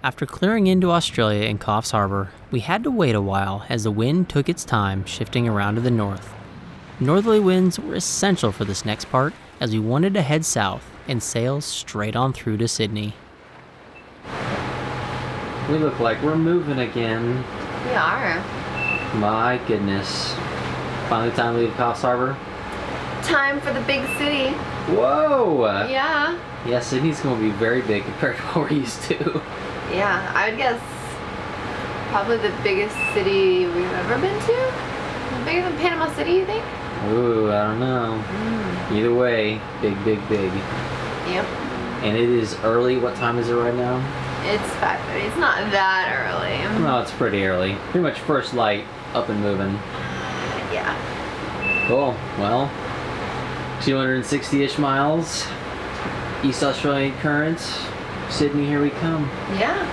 After clearing into Australia in Coffs Harbour, we had to wait a while as the wind took its time shifting around to the north. Northerly winds were essential for this next part as we wanted to head south and sail straight on through to Sydney. We look like we're moving again. We are. My goodness. Finally time to leave Coffs Harbour. Time for the big city. Whoa! Yeah. Yeah, Sydney's going to be very big compared to what we're used to. Yeah, I would guess probably the biggest city we've ever been to. Bigger than Panama City, you think? Ooh, I don't know. Either way, big, big, big. Yep. And it is early. What time is it right now? It's 5:30. It's not that early. No, it's pretty early. Pretty much first light, up and moving. Yeah. Cool. Well, 260-ish miles. East Australian currents. Sydney, here we come. Yeah.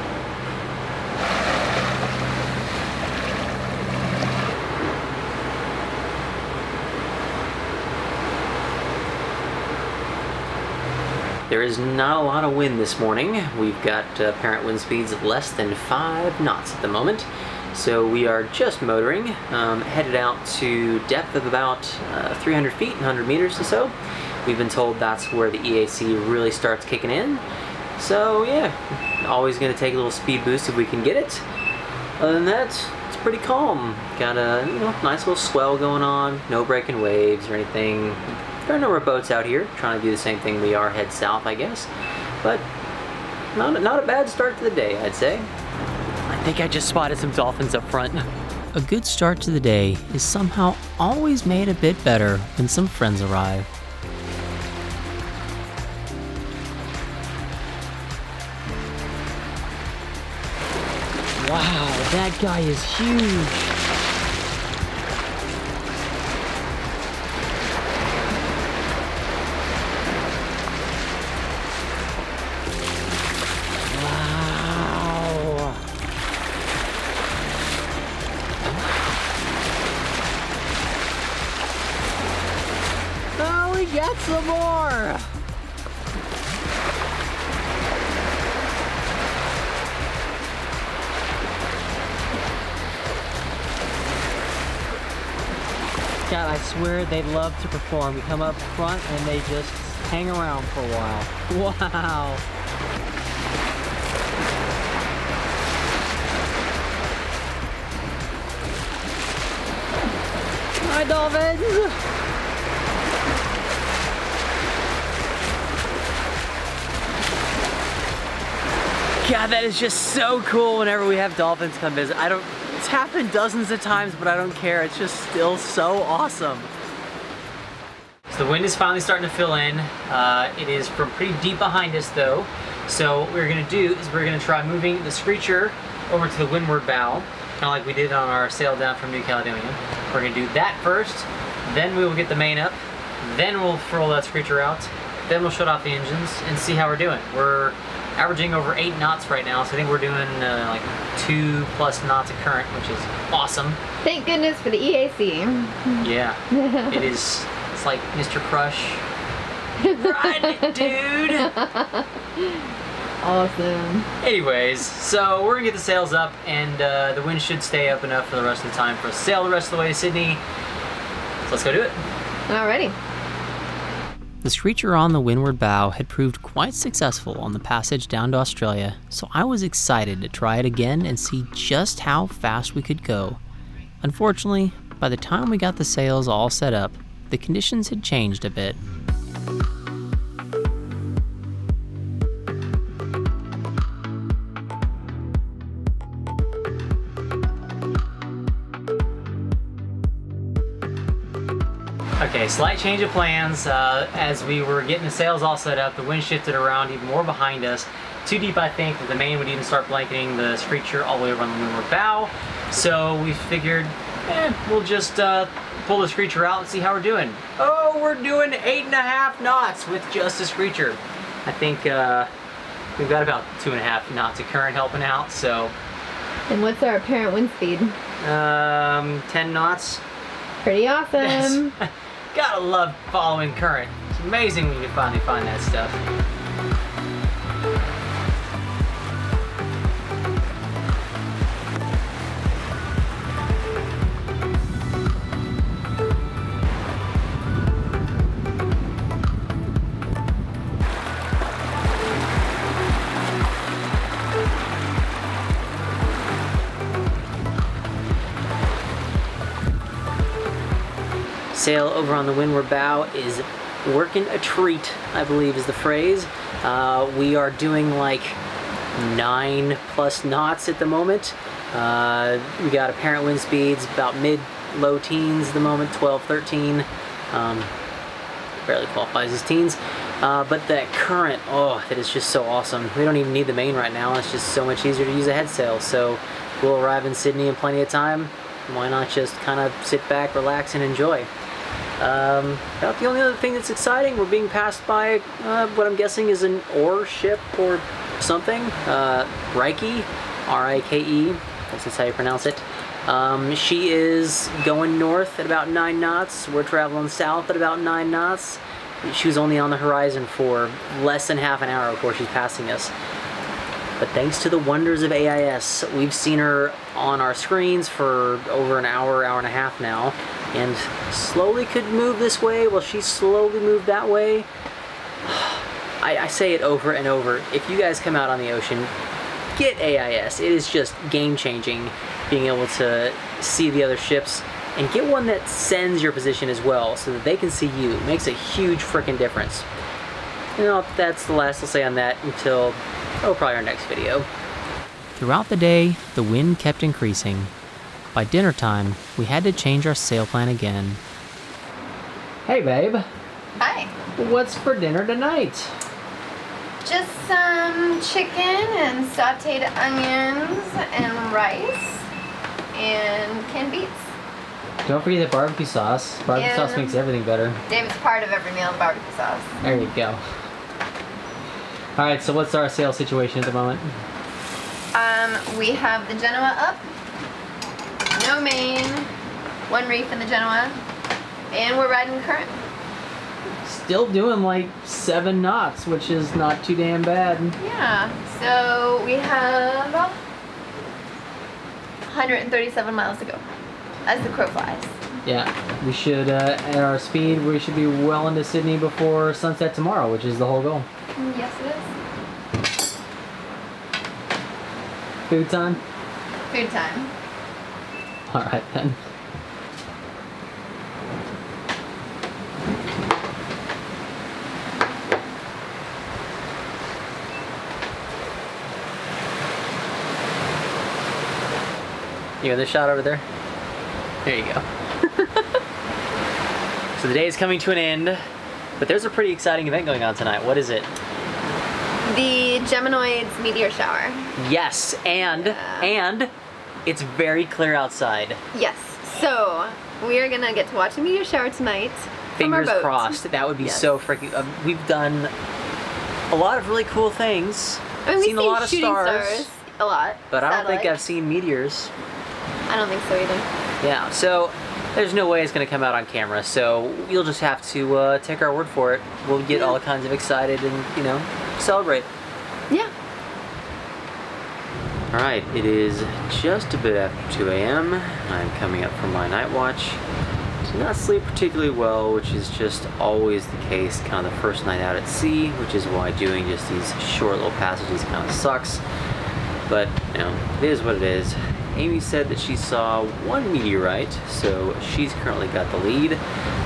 There is not a lot of wind this morning. We've got apparent wind speeds of less than 5 knots at the moment. So we are just motoring, headed out to depth of about 300 feet, 100 meters or so. We've been told that's where the EAC really starts kicking in. So yeah, always gonna take a little speed boost if we can get it. Other than that, it's pretty calm. Got a nice little swell going on, no breaking waves or anything. There are a number of boats out here trying to do the same thing we are, head south, I guess. But not a bad start to the day, I'd say. I think I just spotted some dolphins up front. A good start to the day is somehow always made a bit better when some friends arrive. Wow, that guy is huge. Wow. Oh, we got some more. God, I swear they love to perform. We come up front and they just hang around for a while. Wow. Hi, dolphins! God, that is just so cool whenever we have dolphins come visit. It's happened dozens of times, but I don't care. It's just still so awesome. So the wind is finally starting to fill in. It is from pretty deep behind us though. So what we're gonna do is we're gonna try moving the screecher over to the windward bow, kind of like we did on our sail down from New Caledonia. We're gonna do that first, then we will get the main up, then we'll roll that screecher out, then we'll shut off the engines and see how we're doing. We're averaging over 8 knots right now, so I think we're doing like 2+ knots of current, which is awesome. Thank goodness for the EAC. Yeah, it is. It's like Mr. Crush. Ride it, dude! Awesome. Anyways, so we're gonna get the sails up, and the wind should stay up enough for the rest of the time for us to sail the rest of the way to Sydney. So let's go do it. Alrighty. The screecher on the windward bow had proved quite successful on the passage down to Australia, so I was excited to try it again and see just how fast we could go. Unfortunately, by the time we got the sails all set up, the conditions had changed a bit. Okay, slight change of plans. As we were getting the sails all set up, the wind shifted around even more behind us. Too deep, I think, that the main would even start blanketing the screecher all the way around the windward bow. So we figured, we'll just pull the screecher out and see how we're doing. Oh, we're doing 8.5 knots with just a screecher. I think we've got about 2.5 knots of current helping out, so. And what's our apparent wind speed? 10 knots. Pretty awesome. Gotta love following current. It's amazing when you finally find that stuff. Sail over on the windward bow is working a treat, I believe is the phrase. We are doing like 9+ knots at the moment. We got apparent wind speeds about mid-low teens at the moment, 12, 13. Barely qualifies as teens. But that current, oh, that is just so awesome. We don't even need the main right now. It's just so much easier to use a head sail. So we'll arrive in Sydney in plenty of time. Why not just kind of sit back, relax, and enjoy? About the only other thing that's exciting, we're being passed by what I'm guessing is an ore ship or something. Rike, R-I-K-E, that's how you pronounce it. She is going north at about 9 knots. We're traveling south at about 9 knots. She was only on the horizon for less than half an hour before she's passing us. But thanks to the wonders of AIS, we've seen her on our screens for over an hour, hour and a half now, and slowly could move this way while she slowly moved that way. I say it over and over. If you guys come out on the ocean, get AIS. It is just game-changing being able to see the other ships, and get one that sends your position as well so that they can see you. It makes a huge freaking difference. You know, that's the last I'll say on that until, oh, probably our next video. Throughout the day, the wind kept increasing. By dinner time, we had to change our sail plan again. Hey, babe. Hi. What's for dinner tonight? Just some chicken and sauteed onions and rice and canned beets. Don't forget the barbecue sauce. Barbecue sauce makes everything better. David's part of every meal, barbecue sauce. There you go. Alright, so what's our sail situation at the moment? We have the Genoa up, no main, 1 reef in the Genoa, and we're riding the current. Still doing like 7 knots, which is not too damn bad. Yeah, so we have about 137 miles to go, as the crow flies. Yeah, we should, at our speed, we should be well into Sydney before sunset tomorrow, which is the whole goal. Yes, it is. Food time? Food time. Alright then. You got this shot over there? There you go. So the day is coming to an end, but there's a pretty exciting event going on tonight. What is it? The Geminid Meteor Shower. Yes, and it's very clear outside. Yes, so we are gonna get to watch the meteor shower tonight. Fingers crossed. That would be so freaking. We've done a lot of really cool things. I mean, we've seen a lot of stars. A lot. But I don't think I've seen meteors. I don't think so either. Yeah, so there's no way it's going to come out on camera, so you'll just have to take our word for it. We'll get all kinds of excited and, you know, celebrate. Yeah. Alright, it is just a bit after 2 a.m. I'm coming up from my night watch. Did not sleep particularly well, which is just always the case kind of the first night out at sea, which is why doing just these short little passages kind of sucks. But, you know, it is what it is. Amy said that she saw 1 meteorite, so she's currently got the lead.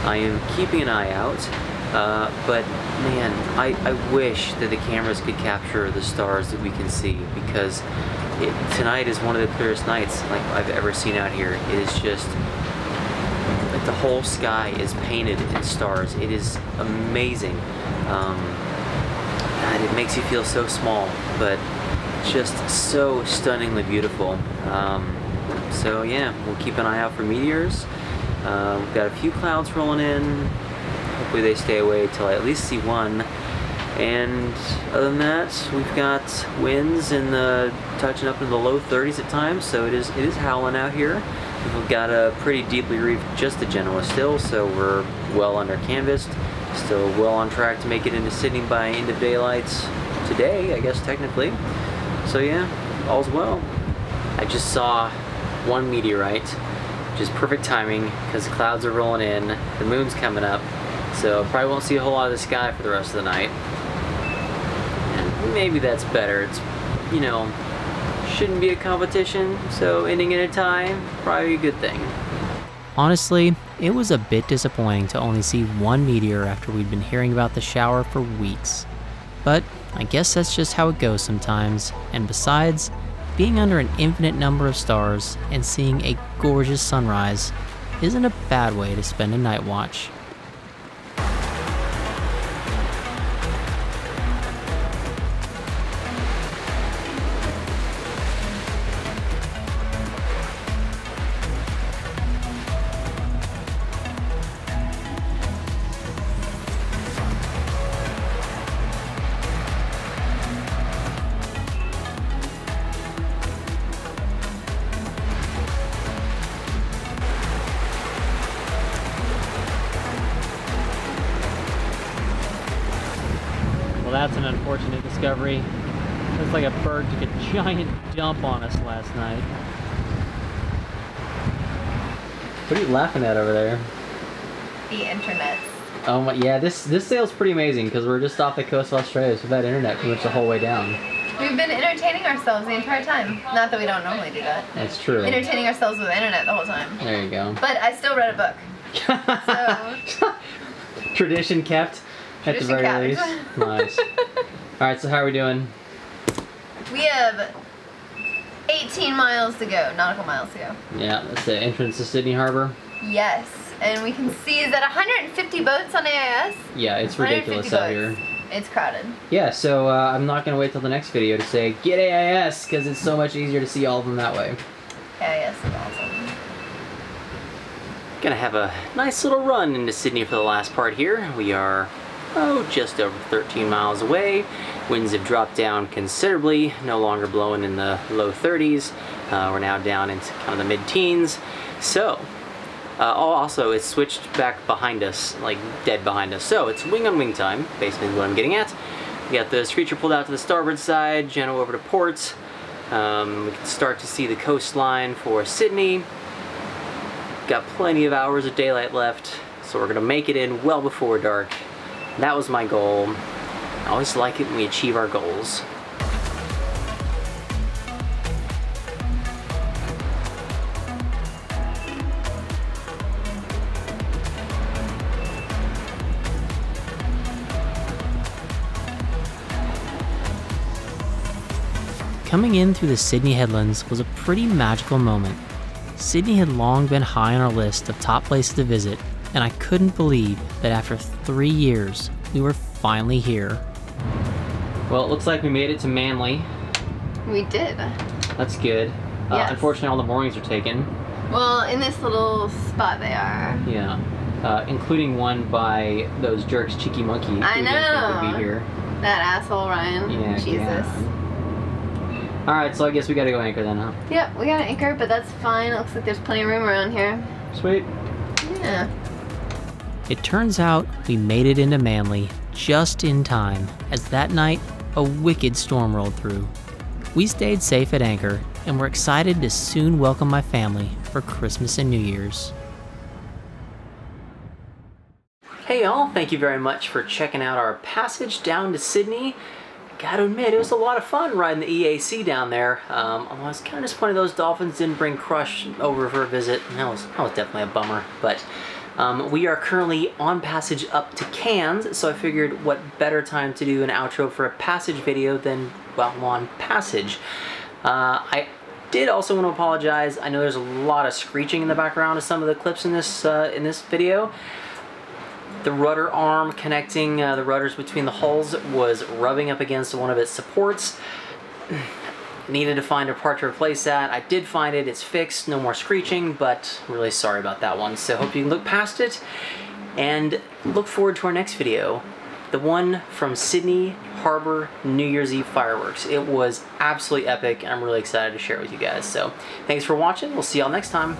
I am keeping an eye out, but man, I wish that the cameras could capture the stars that we can see, because tonight is one of the clearest nights like I've ever seen out here. It is just, like, the whole sky is painted in stars. It is amazing. God, it makes you feel so small, but just so stunningly beautiful. So yeah, we'll keep an eye out for meteors. We've got a few clouds rolling in. Hopefully they stay away till I at least see one. And other than that, we've got winds in the touching up in the low 30s at times, so it is howling out here. We've got a pretty deeply reefed just the Genoa still, so we're well under canvassed. Still well on track to make it into Sydney by end of daylight today, I guess technically. So yeah, all's well. I just saw 1 meteorite, which is perfect timing because the clouds are rolling in, the moon's coming up, so probably won't see a whole lot of the sky for the rest of the night. And maybe that's better. It's, you know, shouldn't be a competition, so ending in a tie, probably a good thing. Honestly, It was a bit disappointing to only see one meteor after we'd been hearing about the shower for weeks. But I guess that's just how it goes sometimes, and besides, being under an infinite number of stars and seeing a gorgeous sunrise isn't a bad way to spend a night watch. That's an unfortunate discovery. Looks like a bird took a giant dump on us last night. What are you laughing at over there? The internet. Oh my, yeah, this sail's pretty amazing because we're just off the coast of Australia, so we've had internet pretty much the whole way down. We've been entertaining ourselves the entire time. Not that we don't normally do that. That's true. Entertaining ourselves with the internet the whole time. There you go. But I still read a book. So Tradition kept. At the very least. Nice. Alright, so how are we doing? We have 18 miles to go, nautical miles to go. Yeah, that's the entrance to Sydney Harbor. Yes, and we can see, is that 150 boats on AIS? Yeah, it's ridiculous out here. It's crowded. Yeah, so I'm not going to wait till the next video to say, get AIS, because it's so much easier to see all of them that way. AIS is awesome. Gonna have a nice little run into Sydney for the last part here. We are just over 13 miles away. Winds have dropped down considerably, no longer blowing in the low 30s. We're now down into kind of the mid-teens. So, also it's switched back behind us, like dead behind us. So it's wing on wing time, basically is what I'm getting at. We got the screecher pulled out to the starboard side, genoa over to port. We can start to see the coastline for Sydney. Got plenty of hours of daylight left, so we're gonna make it in well before dark. That was my goal. I always like it when we achieve our goals. Coming in through the Sydney headlands was a pretty magical moment. Sydney had long been high on our list of top places to visit, and I couldn't believe that after 3 years, we were finally here. Well, it looks like we made it to Manly. We did. That's good. Yes. Unfortunately, all the moorings are taken. Well, in this little spot they are. Yeah. Including one by those jerks, Cheeky Monkey. I know. Didn't think would be here. That asshole Ryan. Yeah, Jesus. yeah. Alright, so I guess we gotta go anchor then, huh? Yep, we gotta anchor, but that's fine. It looks like there's plenty of room around here. Sweet. Yeah. It turns out we made it into Manly just in time, as that night a wicked storm rolled through. We stayed safe at anchor, and we're excited to soon welcome my family for Christmas and New Year's. Hey y'all, thank you very much for checking out our passage down to Sydney. Gotta admit, it was a lot of fun riding the EAC down there. I was kind of disappointed those dolphins didn't bring Crush over for a visit. That was definitely a bummer. But we are currently on passage up to Cairns, so I figured what better time to do an outro for a passage video than, well, on passage. I did also want to apologize. I know there's a lot of screeching in the background of some of the clips in this video. The rudder arm connecting the rudders between the hulls was rubbing up against one of its supports. Needed to find a part to replace that. I did find it. It's fixed. No more screeching, but I'm really sorry about that one. So hope you can look past it and look forward to our next video. The one from Sydney Harbor New Year's Eve fireworks. It was absolutely epic, and I'm really excited to share it with you guys. So thanks for watching. We'll see y'all next time.